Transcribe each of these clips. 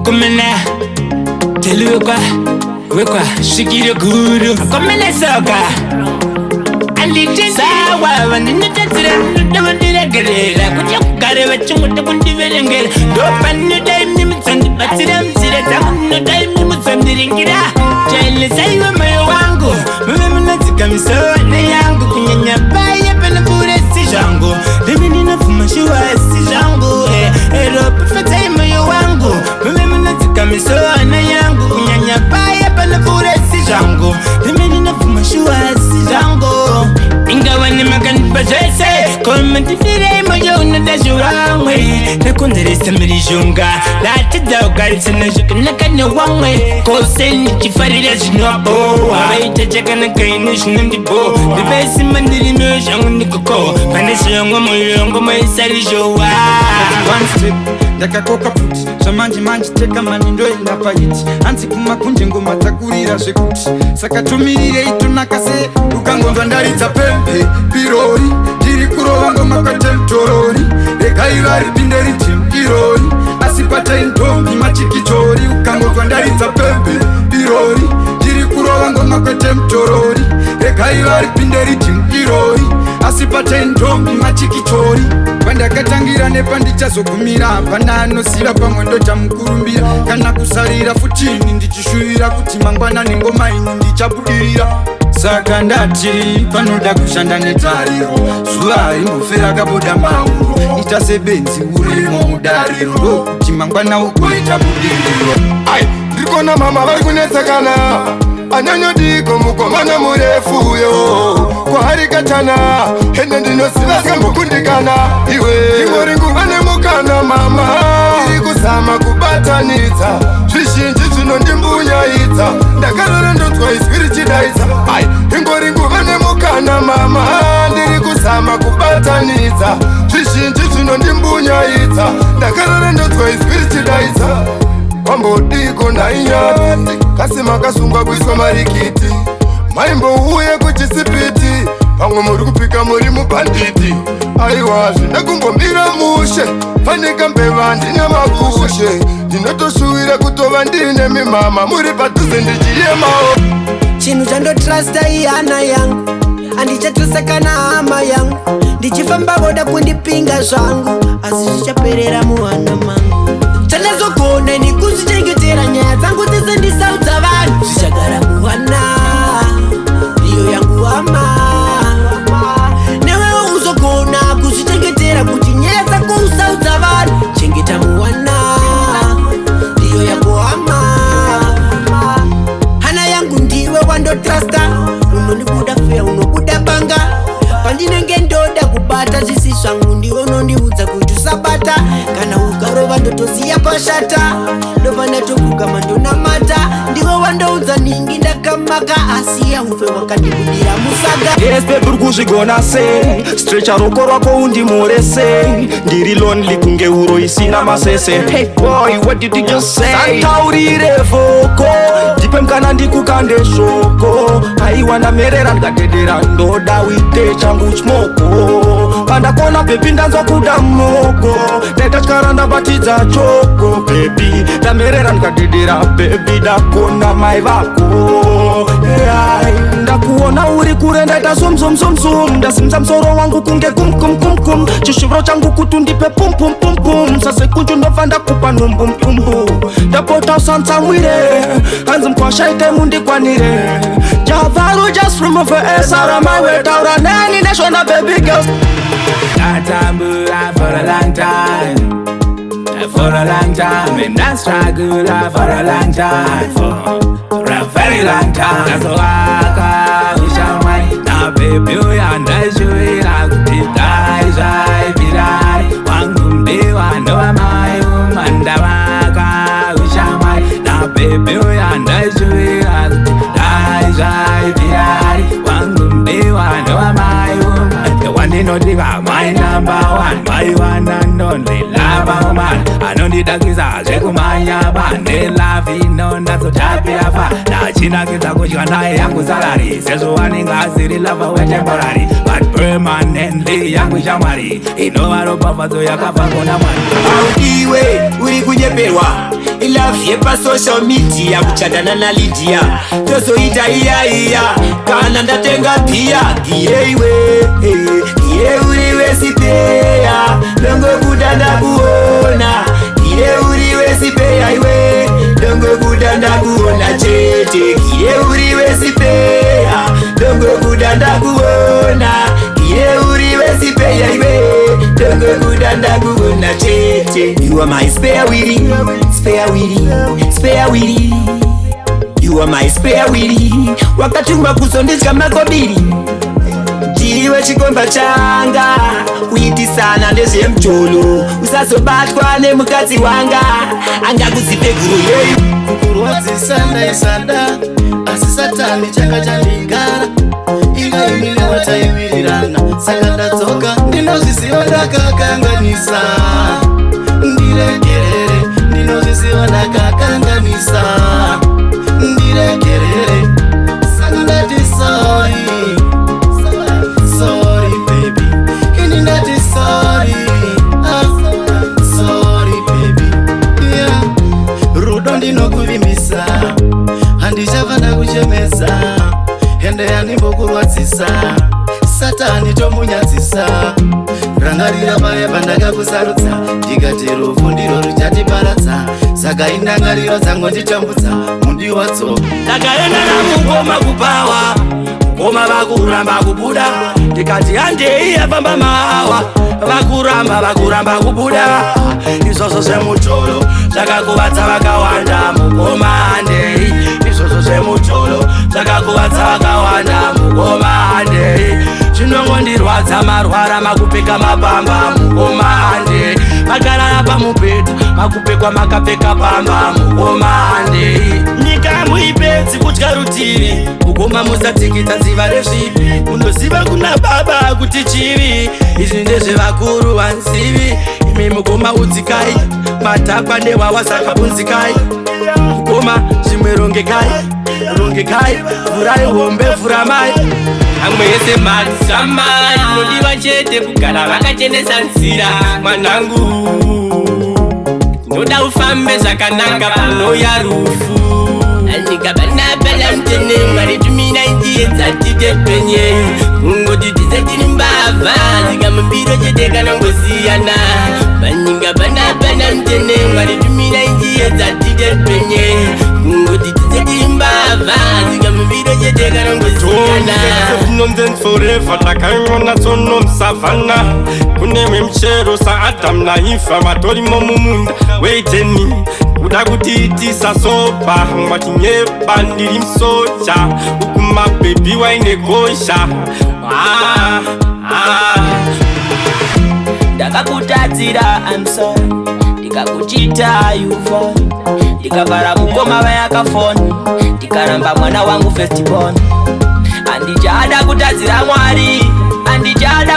Kumena Teluka Wekwa Shikiro Guru Kumena Soka Alije Sawa Wanina Tatsira Nudamandira Gerera Kuja Kukare Wachunguta Kundiverengera Dopanu Daimi Mutsandi Batsira Msira Takuno Daimi Mutsandi Ringira Chale Saiwa Mayo Wangu Mwe Munatika Misone Yangu Kunyanya Baya Penapure Sijangu Rimini Nafuma Shua Sijangu Eropa Fatai Mayo Wangu Mwe Munatika Misone Yangu Kunyanya Baya Penapure Sijangu Rimini Nafuma Shua Sijangu Ingawa ni magani pajese Komentifire moyo unadashurangwe Nekunderesa mirijunga Lati daugaritsa najuka nakane wangwe Kose ni chifarira jinobo Wabaita chaka nakaini shinandibo Bibesi mandiri myo shangu nikoko Panesha yongo moyo yongo maisari jowa One step ndakakoka puti zvamanji manji teka mani ndoenda paiti hanzi kumakunje ngoma dzakurira zvekuti saka tumirirei tunaka sei ukangonzwa ndaridza pembe birori ndiri kurova ngoma kwatemtorori regai vari pinde ritimdirori asi patai ndombi machikichori ukangonzwa ndaridza pembe birori ndiri kurova ngoma kwatemtorori regai vari pinde ritimdirori asi patai ndombi machikichori pandakatangira nepandichazogumira hapana anosiva pamwendo chamukurumbira kana kusarira futini ndichishuvira kuti mangwana nengoma ini ndichabudirira saka ndati panoda kushanda netariro zuva rimbofera kabuda mauro ita sebenzi urimo mudariro ndokuti mangwana ugoita budiriro ndirikona mama vari kunetsekana anyanyodiko mukomana murefuyo kwahari katana hende ndinoziva skambokundikana iwe ingori nguva nemukana mama iri kuzama kubatanidza zvizhinji zvinondimbunyaidza ndakarora ndonzwa izwi richidaidza ingori nguva nemukana mama ndiri kuzama kubatanidza zvizhinji zvinondimbunyaidza ndakarora ndonzwa izwi richidaidza kwambodiko ndainyati kasi makasungwa kuiswa marikiti maimbouye kuchisipiti pamwe muri kupika muri mubhanditi aiwa zvindakumbomira mushe fanika mbeva ndine makushe ndinotoshuwira kutova ndine mimama muri padhuze ndichiyemawo chinhu chandotrasta ihana yangu handichatrasta kana hama yangu ndichifamba voda kundipinga zvangu asi zvichaperera muhana mangu chandazogona nekuzvichengetera nyaya dzangu dzese ndisaudza vanhu zvichagara muhana iyo yangu hama newewo uzogona kuzvichengetera kuti nyaya dzako usaudza vanhu chengeta muhana iyo yangu hama hana yangu ndiwe wandotrasta unondibuda feya unobuda banga pandinenge ndoda kubata zvisi zvangu ndiwe unondiudza kuti usabata kana ukarova ndotoziya pashata ndobva ndatokugama ndonamata ndiwe wandoudza ningi ndakamaka asi yaufe wakandibudira musaga yes baby uri kuzvigona sei strecha roko rwako undimore sei ndiri lonely kunge uro isina masese hey boy what did you just say santaurire voko ndipe mukana ndikukande shoko aiwana merera ndikatedera ndoda uite changu chimoko pandakona bebi ndanzwa kuda moko ndaita tyara ndabatidza choko bebi ndamerera ndikatedera bebi ndakona mai vako ndakuona uri kure ndaita zumzumzumzum ndasimisa musoro wangu kunge kumkumkumkum chishuviro changu kuti undipe pumpumpum sasekunju ndobva ndakupa nhumbumtumbu ndapota usantsamwire hanzi mkwashaite mundikwanire javaru just remove s out of my way taura neni ndashona baby girls Natambura for a long time For a long time and I struggle for a long time For a very long time That's why I shall wait Now baby you understand I could be die Virai Wangumbi wando amai Mandawaka we shall wait Now baby you understand I could be die Virai Wangumbi wando amai The one they know they got my number one, my one and only lover man. I know the zvinondidakisa zvekumanya bane lavino nazotapirafa ndachinakisa kudya naye yangu salari sezvo wanenge asiri lava wetemporary but permanently yangu shamwari inova ropafadzo yakabva kuna mwari. Audiwe uri kunyeperwa ilove yepasocial media kuchatana naLydia tozoita iya kana ndatenga bhiya giyeiwe giye uri wesipeya ndongobuda ndakuona giye uri wesipeya iwe ndongobuda ndakuona chete giye uri wesipeya ndongobuda ndakuona giye uri wesipeya iwe ndongobuda ndakuona chete. You are my spare wheel, spare wheel, spare wheel. You are my spare wheel. Wakatuma kusondedya makobiri ndiwe chikomba changa kuitisana ndezvemjolo usazobatwa nemukadzi wanga angakuzipe guru yeyu kukurwadzisa ndaisada asi satani changa chandingara ingaimile wataiwirirana saka ndadzoka ndinozviziva ndakakanganisa ndiregerere ndinozviziva ndakakanganisa ndiregerere saka ndati sorry sorry baby ini ndati sorry sorry baby yeah rudo ndinokuvimbisa handichavanda kuchemesa hende yanimbokurwadzisa satani tomunyadzisa rangarira paya pandakakusarudza ndikati rufu ndiro ruchatiparadza saka indangariro dzangu nditambudza mundi watso ndakaenda namukoma kupawa koma vakuramba kubuda ndikati handei yafamba mawa vakuramba kubuda izvozvo zvemutoro zvakakuvadza vakawanda mukoma handei izvozvo zvemutoro zvakakuvadza vakawanda mukoma handei zvinongondirwadza marwara makupfeka mapamba mukoma handei makarara pamubhedha makupfekwa makapfeka pamba mukoma handei nyika muipedzi kudya rutivi kugoma musatikita nziva rezvipi munoziva kuna baba kuti chivi izvi ndezvevakuru vanzivi imi mugoma udzikai matakwa ndewawa saka bunzikai mugoma zvimwe rongekai furai hombe furamai amwe yese mazama inodiva chete kugara vakachenesa nzira mwanangu ndoda ufambe zvakanaka panoya rufu andikabanapala mtene mwari tumina njie dzatitepenye kungoti tisetiri mbavha zikamubiro chete kana ngosiyana manyinga banapala mtene mwari tumina njie dzatitepenye kungoti tisetiri mbavha zikamubiro chete kana ngosiyana nonsense forever takaiona tsono msavana kunemwe mchero saadam naifa matorimo mumunda weiteni kuda kuti tisasopa mwatinyepa ndiri msocha ukumabhebhi waine gosha ndakakutadzira I'm sorry ndikakuchita you fall ndikavhara mukoma vayakafoni ndikaramba mwana wangu festibon handichada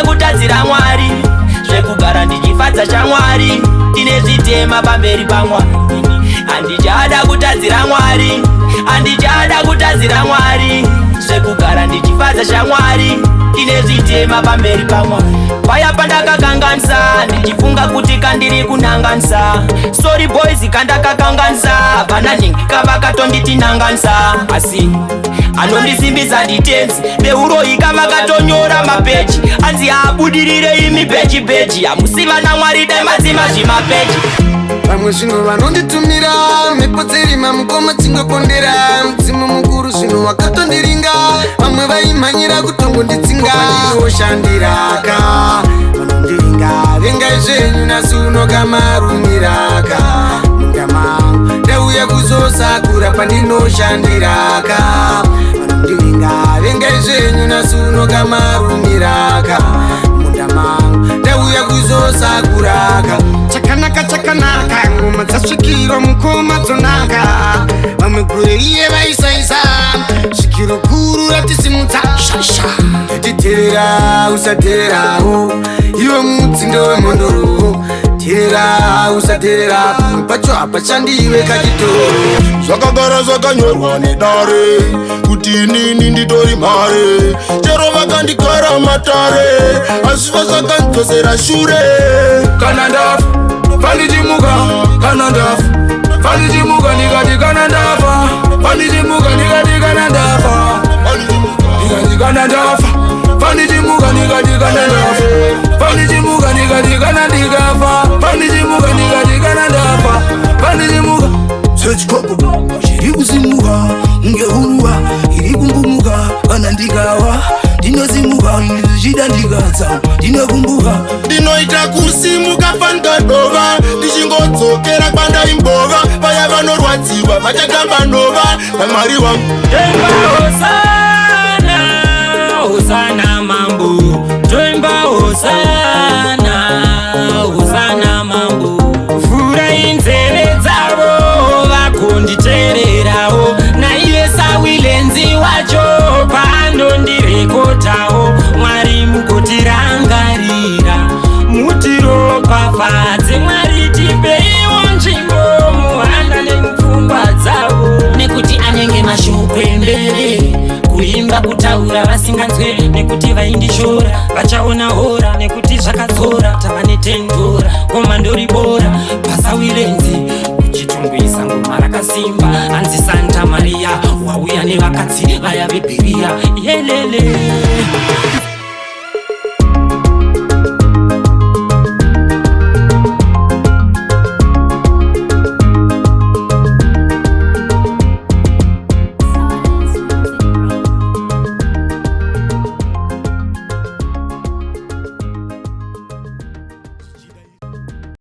kutadzira mwari zvekugara ndichifadza chamwari tine zvitema pamberi pamwari handichada kutadzira mwari zvekugara ndichifadza chamwari tine zvitema pamberi pamwari paya pandakakanganisa ndichifunga kuti kandiri kunanganisa story boys kandakakanganisa vananhingi kavakatonditinanganisa asi anondisimbisa ditenzi neuroika vakatonyora mapeji anzi abudirire imi peji hamusiva namwari dai mazima zvimapeji vamwe zvino vanonditumira mhepo dzerima mukoma dzingokondera mudzimu mukuru zvino wakatondiringa vamwe vaimhanyira kutongonditsinga ndioshandiraka vanondiringa vengai zvenyu nasi unokamarumiraka mundamangu ndauya kuzosakura pandinoshandiraka vanondiringa vengai zvenyu nasi unokamarumiraka mundamangu ndauya kuzosakuraka chakanaka ngoma dzasvikirwa mukoma dzonaka vamwe gure iye vaisaisa svikiro guru ratisimudza shasha ndatiтерera usatererawo iwe mudzindo wemhondoro terera usaterera pamwe pacho hapashandiwe kachitoro. Zvakagara zvakanyorwa nedare kuti inini nditori mhare, chero vakandikara matare asi vasakandzosera shure. Kana ndafa pandichimuka, kana ndafa pandichimuka, ndikati kana ndafa pandichimuka, ndikati kana ndafa, ndikati kana ndafa pandichimuka, ndikati kana ndafa pandichimuka, ndikati kana ndikafa pandichimuka, ndikati kana ndafa pandichimuka. Sechikopo chiri kusimuka ngehuruwa iri kumbumuka, kana ndikawa ndinozimuka ndichida ndikadza ndinokumbuka. Ndinoita kusimuka pandadova ndichingodzokera kwandaimbova, vaya vanorwadziwa vachatamba nova namwari wangu. Hosana, hosana mambo, toimba hosana, hosana mambo. Furai nzeve dzavo vakonditeererawo, naive sawilenzi wacho pandondirekotawo. Mwari mukotirangarira, mutiropafadze. Mwari tipeiwo nzvimbo muhanda nemupfungwa dzavo, nekuti anenge mashoko embere kuimba kutaura vasinganzwe, nekuti vaindishora vachaona hora, nekuti zvakadzora tava netendora komandori bora pasawilenzi kuchitungwisa ngoma rakasimba. Hanzi Santa Maria wauya nevakadzi vaya vebheriya yelele.